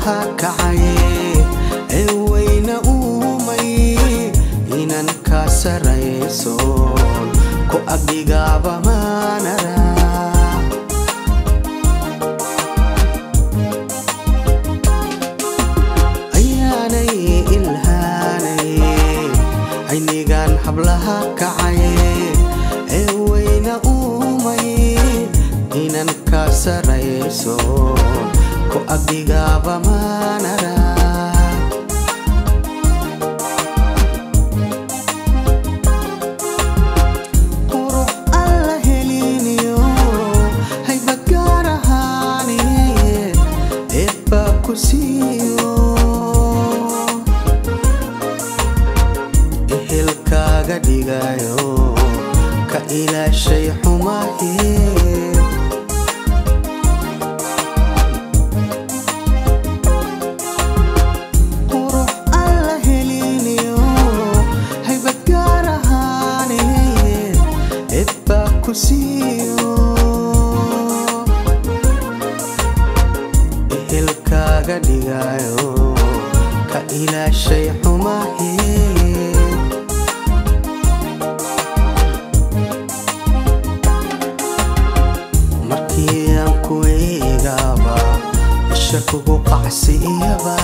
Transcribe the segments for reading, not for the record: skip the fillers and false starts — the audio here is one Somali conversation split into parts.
hablaha kacaye wayna uumay inan ka sarayso ku agdigaba manara ayanay ilhanay aynigan hablaha kacaye wayna uumay inan ka sarayso ku agdigaba manara qurux alla heliniyo haybad gaar ahaani eebba ku siiyo ehelkaaga dhigayo ka ilaashay xumahe ehelkaaga dhigayo ka ilaashay xumahe markii aan ku eegaba isha kugu qacsiiyaba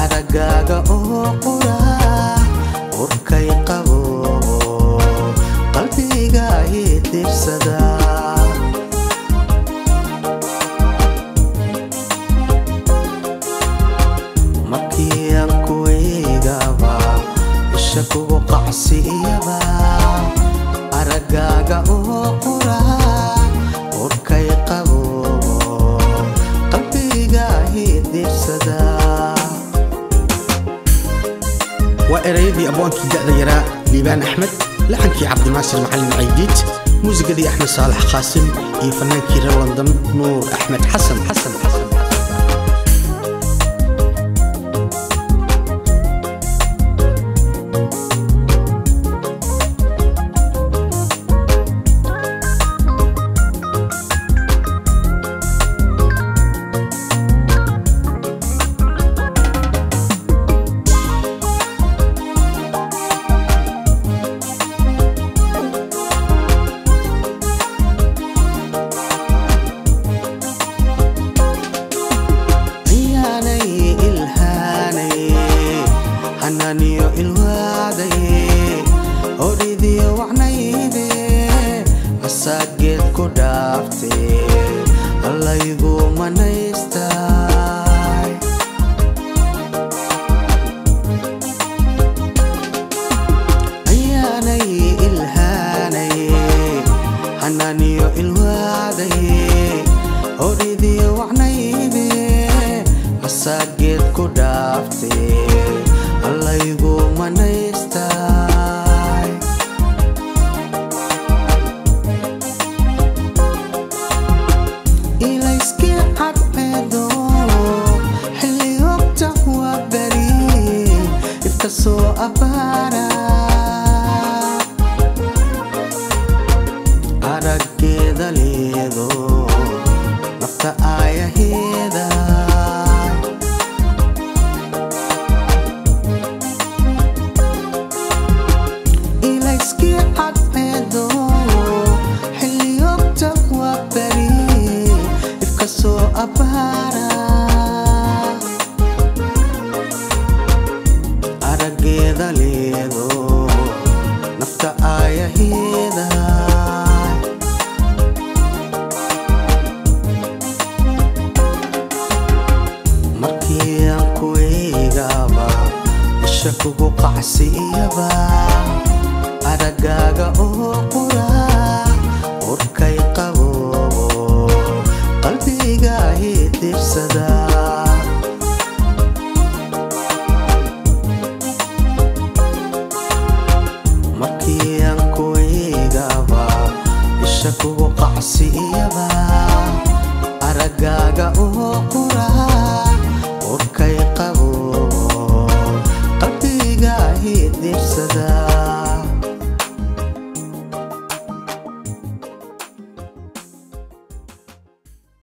aragaaga oo qura urkay qabo qalbiga idirsada markii aan ku eegaba isha kugu qacsiiyaba aragaaga oo qura urkay qabo qalbiga idirsada وإريدي أبوانك دأذا يراء ليبان أحمد لحنكي عبد الناصر معلم عيديت موسيقى دي أحمد صالح قاسم فنانكي رولندن نور أحمد حسن hananiyo ilwaadaye oridiyo wacnayde asaageed ku dhaaftee allaygu manaystay ayaanay ilhaanaye hananiyo ilwaadaye oridiyo wacnayde asaageed ku dhaaftee allaygu manaystay ilayskii cadceedo xilli ogta waa beri ifka soo abaara araggeeda leedo nafta aayaheeda araggeeda leedo nafta aayaheeda markii aan ku eegaba isha kugu qacsiiyaba aragaaga oo qura urkay qabo qalbiga idirsada markii aan ku eegaba isha kugu qacsiiyaba